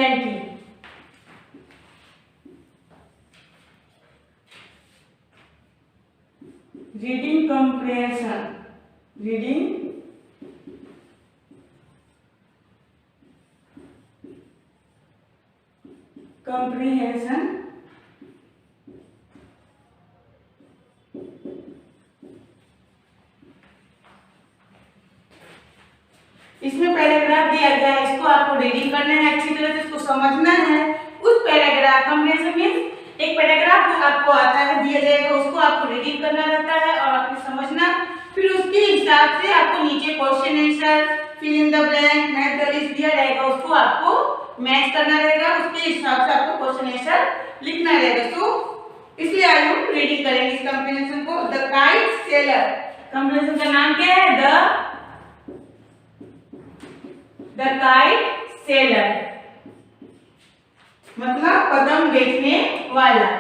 brilliantly. Reading comprehension. Reading comprehension. इसमें paragraph दिया गया है, इसको आपको रीडिंग करना है, अच्छी तरह से इसको समझना है। उस पैराग्राफ कंप्रीहेंशन मींस एक पैराग्राफ आपको आता है, दिया जाएगा, उसको आपको रीडिंग करना रहता है और आपको समझना, फिर उसके हिसाब से आपको नीचे question answer, fill in the blank, match the list दिया रहेगा, उसको आपको मैच करना रहेगा, उसके हिसाब से आपको क्वेश्चन आंसर लिखना रहेगा। तो इसलिए आज हम रीडिंग करेंगे इस कंप्रीहेंशन को। द काइट सेलर, कंप्रीहेंशन का नाम क्या है? द काइट सेलर, मतलब पतंग बेचने वाला।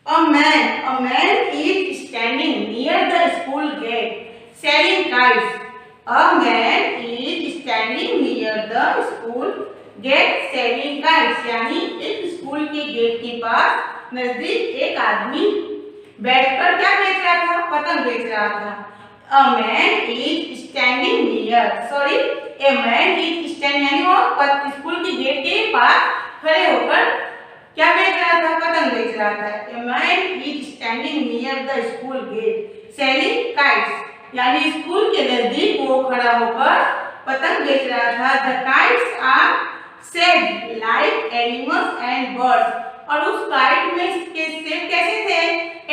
A man is standing near the school gate selling kites. A man is standing near the school gate selling kites. यानी एक स्कूल के गेट के पास नजदीक एक आदमी बैठकर क्या बेच रहा था? पतंग बेच रहा था। A man is standing near, sorry, a man is standing यानी वो स्कूल के गेट के पास खड़े होकर क्या बेच रहा था? पतंग बेच रहा था। A man is standing near the school gate selling kites, यानी स्कूल के नजदीक वो खड़ा होकर पतंग बेच रहा था। The kites are shaped like animals and birds, और उस काइट में के शेप कैसे थे?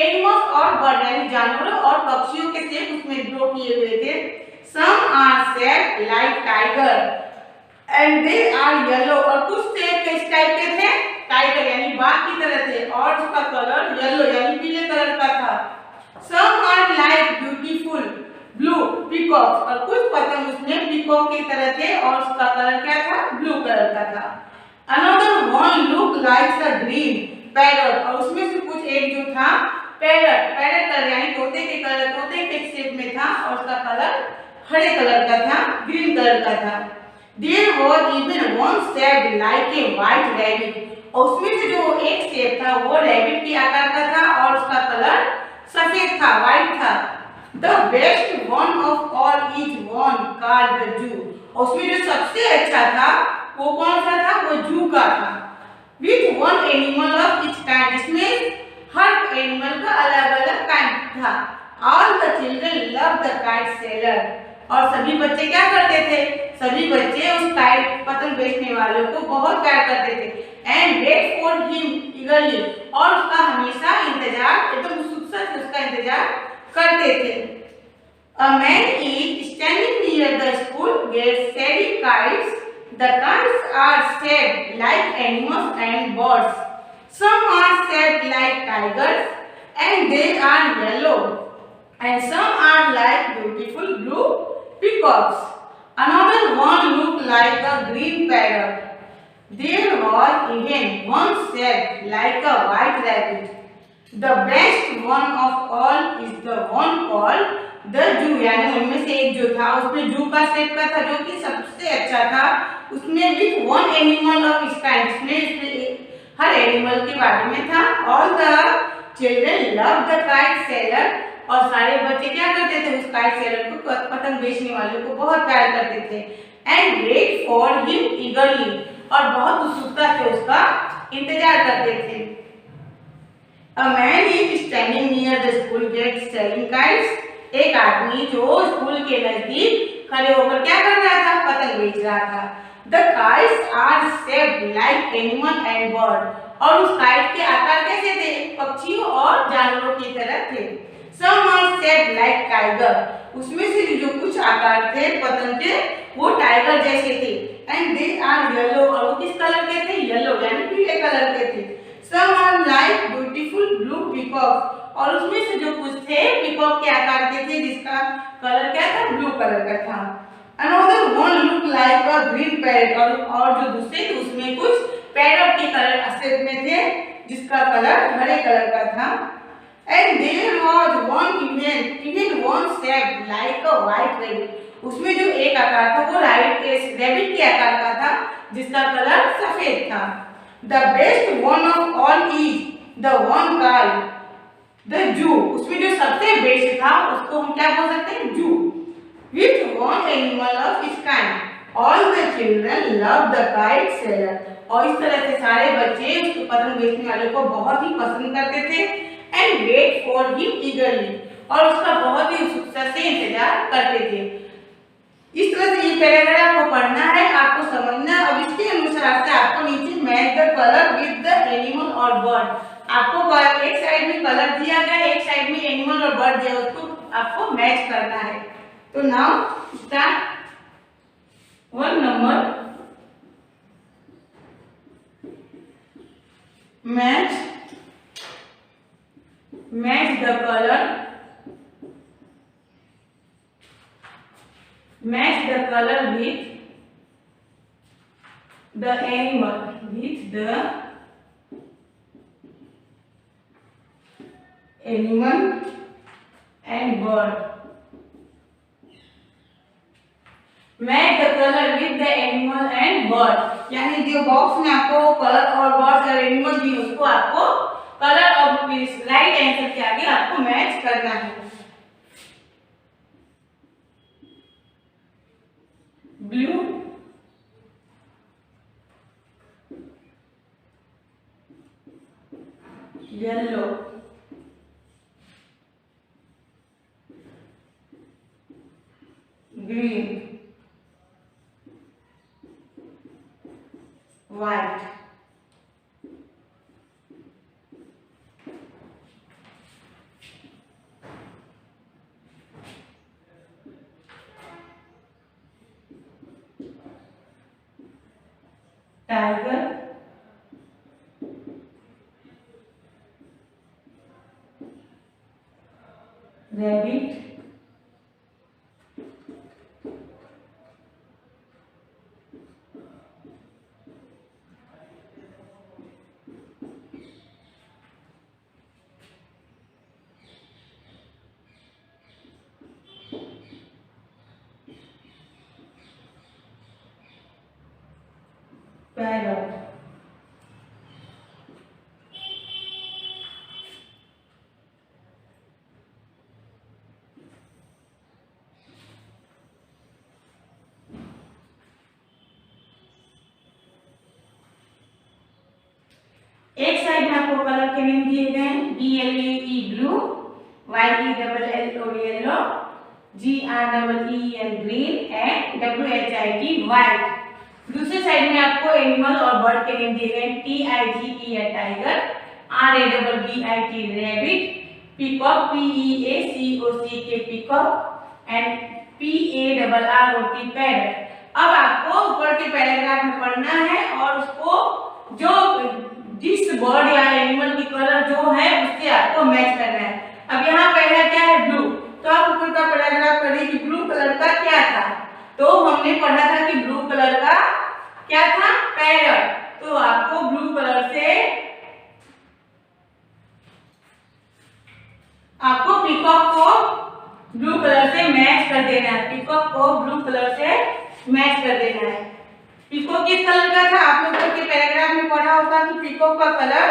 एनिमल्स और बर्ड यानी जानवरों और पक्षियों के शेप उसमें ड्रॉ किए हुए थे। Some are shaped like tiger and they are yellow, और कुछ शेप किस टाइप के थे? टाइगर यानी बाघ की तरह थे और उसका कलर येलो यानी पीले कलर का था। Some are like beautiful blue peacocks, और कुछ पतंग उसमें पीकॉक की तरह थे और उसका कलर क्या था? ब्लू कलर का था। Another one look like a green parrot, और उसमें से कुछ एक जो था पैरट कलर यानी तोते के कलर, तोते के शेप में था और उसका कलर हरे कलर का था, ग्रीन कलर का था। There was even one shaped like a white rabbit, और उसमें से जो एक शेप था वो रैबिट के आकार का था और उसका कलर सफेद था, व्हाइट था। The best one of all is one called the Jew, और उसमें जो सबसे अच्छा था वो कौन सा था? वो जू का था। With one animal of each kind, इसमें हर एनिमल का अलग अलग काइंड था। All the children love the kite seller, और सभी बच्चे क्या करते थे? सभी बच्चे उस काइट पतंग बेचने वालों को बहुत प्यार करते थे। And wait for him eagerly, और उसका हमेशा इंतजार, एकदम उत्सुकता से उसका इंतजार करते थे। A man is standing near the school gate selling kites. The kites are shaped like animals and birds. Some are shaped like tigers and they are yellow, and some are like beautiful blue peacocks. Another one looked like a green parrot. There was even one shaped like a white rabbit. The best one of all is the one called the Jew, यानी उनमें से एक जो था उसमें जू का shape का था जो कि सबसे अच्छा था। उसमें with one animal of its kind, उसमें हर एनिमल के बारे में था। All the children loved the kite seller, और सारे बच्चे क्या करते थे? उस काइट सेलर को, पतंग बेचने वाले को बहुत प्यार करते थे। And wait for him eagerly, और बहुत उत्सुकता से उसका इंतजार करते थे। A man is standing near the school gate selling kites. एक आदमी जो स्कूल के नजदीक खड़े होकर क्या कर रहा था? पतंग बेच रहा था। The kites are shaped like animal and bird, और उस काइट के आकार कैसे थे? पक्षियों और जानवरों की तरह थे। Some are shaped like tiger, उसमें से जो कुछ आकार थे पतंग के वो टाइगर जैसे थे। And they are yellow, और वो किस कलर के थे? येलो यानी पीले कलर के थे। Some are like beautiful blue peacocks, और उसमें से जो कुछ थे पीकॉक के आकार के थे जिसका कलर क्या था? ब्लू कलर का था। Another one looked like a green parrot, और जो दूसरे थे उसमें कुछ पैरट के कलर शेप में थे जिसका कलर हरे कलर का था। And there was even one shape like a white rabbit. उसमें जो एक आकार था वो रैबिट के आकार का था जिसका कलर सफेद था. The best one of all is the one called the Jew. उसमें जो सबसे बेस्ट था उसको हम क्या बोल सकते हैं? जू. With one animal of its kind. All the children loved the kite seller. और इस तरह से सारे बच्चे उस पतंग बेचने वाले को बहुत ही पसंद करते थे. And wait for him eagerly. और उसका बहुत ही उत्सुकता से इंतजार करते थे. इस तरह से ये पैराग्राफ आपको पढ़ना है, आपको समझना. अब इसके अनुसार से आपको नीचे match the colour with the animal और बर्ड. आपको एक साइड में कलर दिया गया, एक साइड में एनिमल और बर्ड दिया, उसको आपको मैच करना है. तो now start. 1 number match the color with the animal and bird. Match the color with the animal and bird. यानी जो बॉक्स में आपको कलर और बर्ड्स और एनिमल दी उसको आपको कलर और राइट आंसर के आगे आपको मैच करना है. Blue, yellow, green, white, tiger, rabbit, parrot. एक साइड में आपको कलर के नेम दिए गए हैं. BLUE blue, YELLO yellow, GREEN green and WHIT white. दूसरे साइड में आपको एनिमल और बर्ड के नेम दिए गए हैं. TIGE tiger, RABBIT rabbit, peacock PEACOCK peacock and PARROT parrot. अब आपको ऊपर के पैराग्राफ में पढ़ना है और उसको जो जिस बर्ड या एनिमल की कलर जो है उससे आपको मैच करना है. अब यहाँ पहला क्या है? ब्लू. तो आप ऊपर का पैराग्राफ पढ़िए कि ब्लू कलर का क्या था. तो हमने पढ़ा था कि ब्लू कलर का क्या था? पैरट. तो आपको ब्लू कलर से आपको पीकॉक को ब्लू कलर से मैच कर देना है. पीकॉक को ब्लू कलर से मैच कर देना है. पीकॉक किस कलर का था? आप लोगों के पैराग्राफ में पढ़ा होगा कि पीकॉक का कलर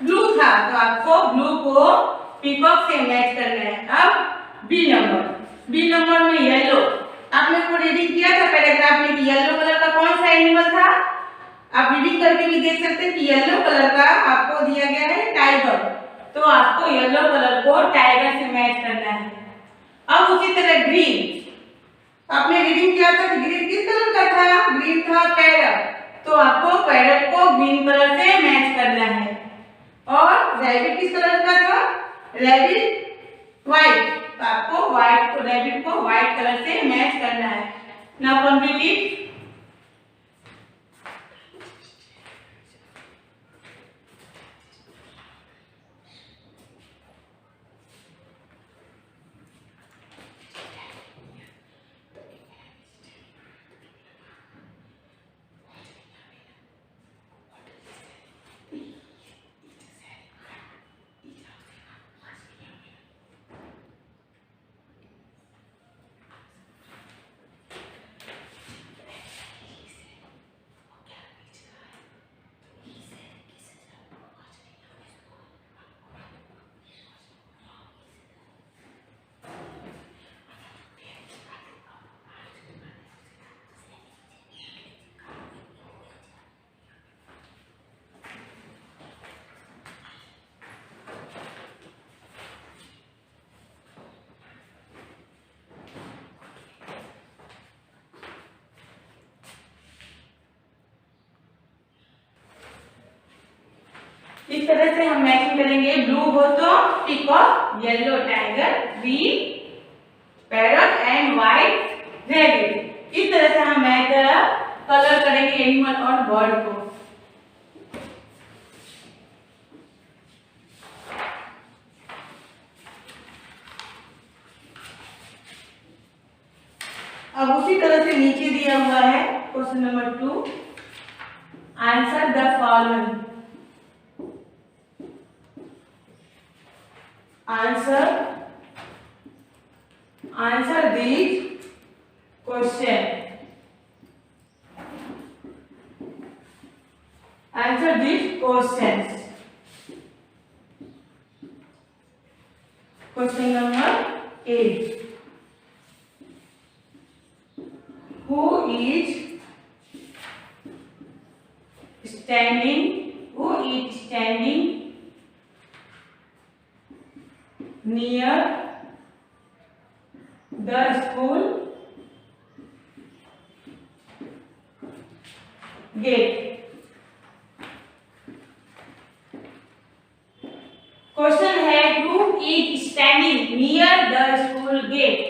ब्लू था. तो आपको ब्लू को पीकॉक से मैच करना है. अब बी नंबर में येलो. आपने को रीडिंग किया था पैराग्राफ में कि येलो कलर का कौन सा एनिमल था. आप रीडिंग करके भी देख सकते हैं कि येलो कलर का आपको दिया गया है टाइगर. तो आपको येलो कलर को टाइगर से मैच करना है. अब उसी तरह ग्रीन. आपने रीडिंग किया था कि ग्रीन किस कलर का था? ग्रीन था पैरट. तो आपको पैरट को ग्रीन कलर से मैच करना है. और रैबिट किस कलर का था? Rabbit white. तो आपको रैबिट को व्हाइट कलर से मैच करना है. Now complete it. इस तरह से हम मैचिंग करेंगे। ब्लू हो तो peacock, yellow tiger, green parrot and white rabbit. इस तरह से हम मैच कलर करेंगे एनिमल और बर्ड को। अब उसी तरह से नीचे दिया हुआ है question number 2, answer the following. Answer these question. Answer these questions. Question number 8. Who is standing near the school gate? Question है who is standing near the school gate?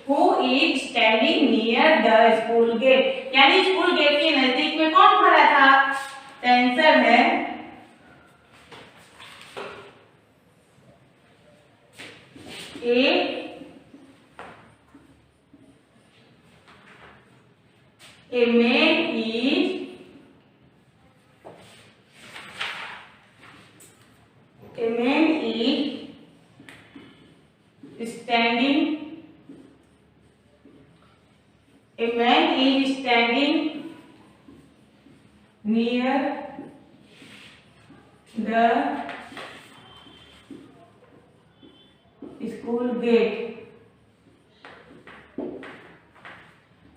Who is standing near the school gate? यानी school gate के नजदीक में कौन खड़ा था? Answer है A man is standing near the school gate.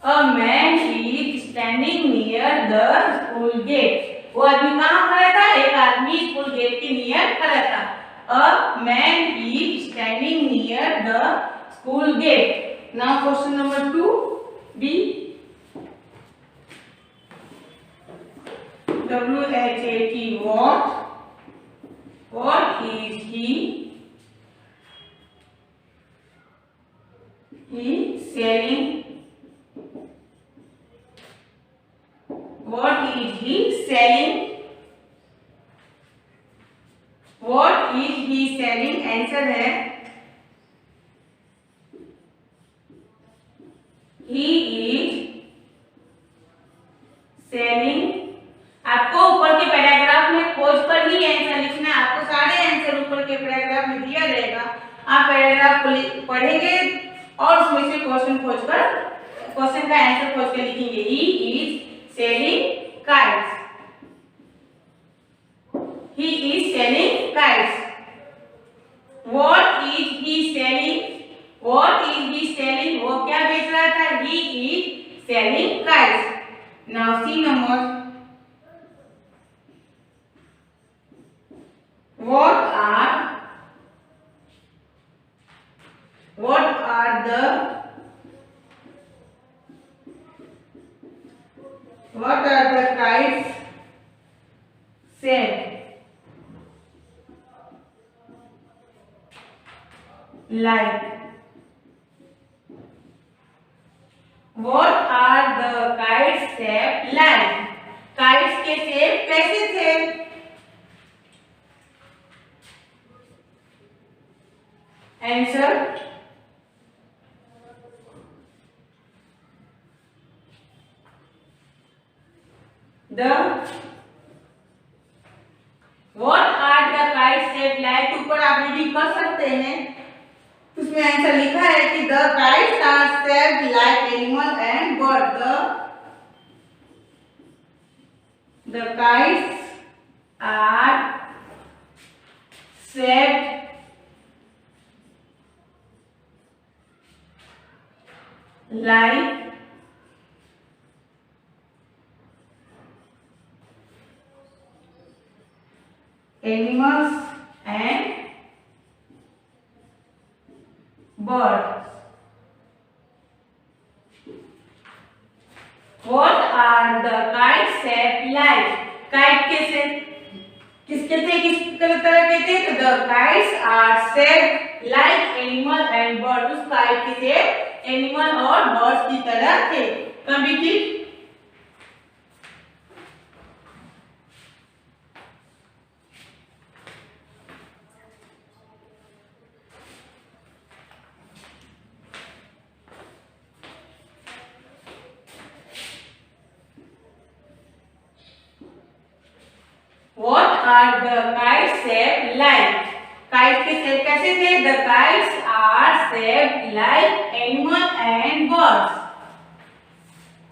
A man is standing near the school gate. वो आदमी कहाँ खड़ा था? एक आदमी स्कूल गेट के नियर खड़ा था। A man is standing near the school gate. Now question number 2, B. WHAT, what is he selling? What is he selling? What is he selling? Answer है he is selling। आपको ऊपर के paragraph में खोज पर ही answer लिखना है। आपको सारे आंसर ऊपर के पैराग्राफ में दिया रहेगा। आप पैराग्राफ को पढ़ेंगे और उसमें से क्वेश्चन खोज कर क्वेश्चन का आंसर खोज कर लिखेंगे। He is selling kites. He is selling kites. What is he selling? What is he selling? वो क्या बेच रहा था? He is selling kites. Now see number. What are the kites shaped? Like. What are the kites shaped like? Kites के shape कैसे थे? Answer. What are the kites shaped like? ऊपर आप रीडिंग कर सकते हैं। उसमें आंसर लिखा है कि the kites are shaped like animal and bird. The kites are shaped like animals and birds. What are the kites shaped like? Kite के शेप किसके थे, किस तरह के थे? तो the kites are shaped like animal and bird, उस kite के शेप एनिमल और बर्ड्स की तरह थे। Complete. What are the kites shaped like? Kite के शेप कैसे थे? The kites are shaped like animal and birds.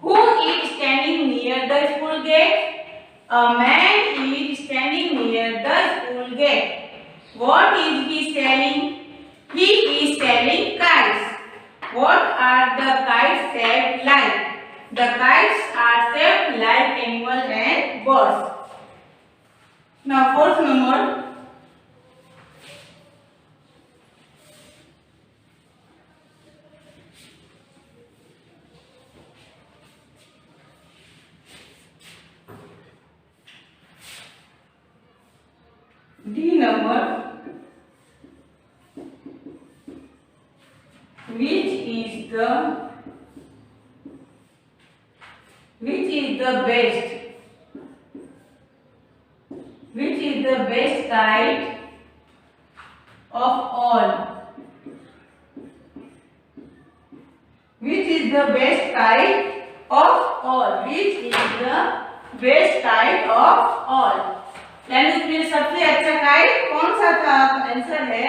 Who is standing near the school gate? A man is standing near the school gate. What is he selling? He is selling kites. What are the kites shaped like? The kites are shaped like animal and birds. Now fourth number. D number. Which is the best? Which is the best kite of all? Which is the best kite of all? Which is the best kite of all? यानी उसमें सबसे अच्छा kite कौन सा था? Answer है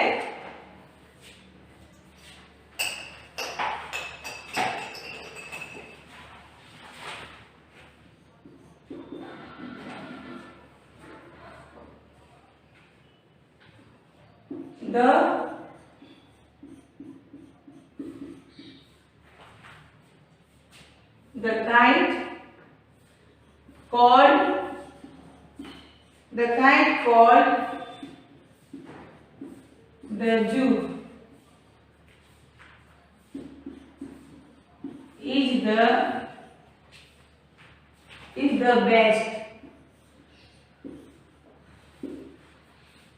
the kite called the Jew is the best.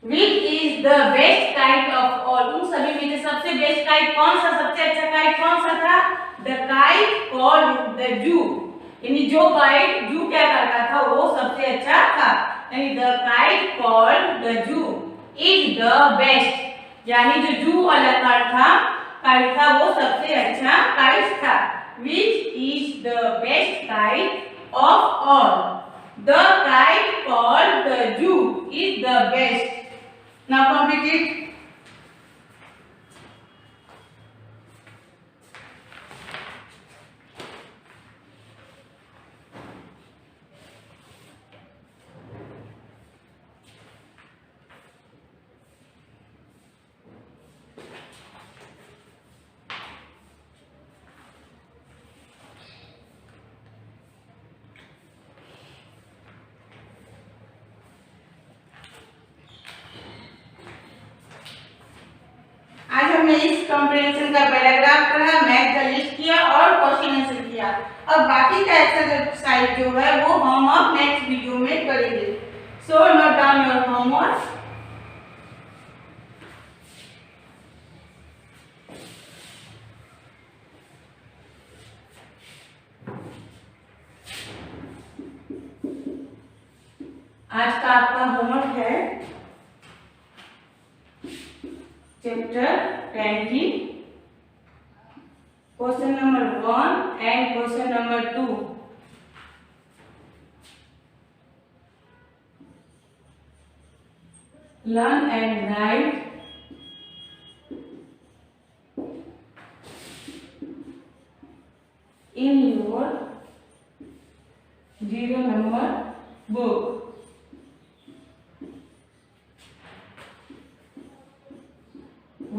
Which is the best kite of all? उन सभी में से सबसे बेस्ट काइट कौन सा, सबसे अच्छा काइट कौन सा था? The kite called the Jew, यानी जो काइट जू क्या करता था वो सबसे अच्छा था। यानी the kite called the Jew is the best, यानी जो जू वाला काइट था वो सबसे अच्छा काइट था। Which is the best kite of all? The kite called the Jew is the best. Now complete it. आज हमने इस कॉम्प्रिहेंशन का पैराग्राफ पढ़ा, मैथ का लिस्ट किया और क्वेश्चन आंसर किया। अब बाकी का एक्सरसाइज जो है वो हम अब नेक्स्ट वीडियो में करेंगे। So note down your homework. आज का आपका होमवर्क है chapter 20, question number 1 and question number 2। Learn and right in your 0 number book.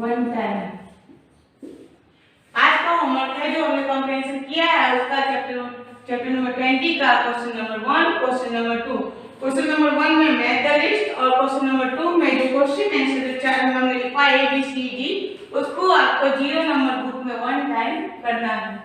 One time. आज का होमवर्क है जो हमने कॉम्प्रिहेंशन किया है उसका चैप्टर नंबर 20 का question number 1, question number 2। Question number 1 में मैथ द लिस्ट और क्वेश्चन नंबर 2 में जो क्वेश्चन आंसर जो चार हमने लिखा A B C D उसको आपको 0 नंबर बुक में 1 टाइम करना है।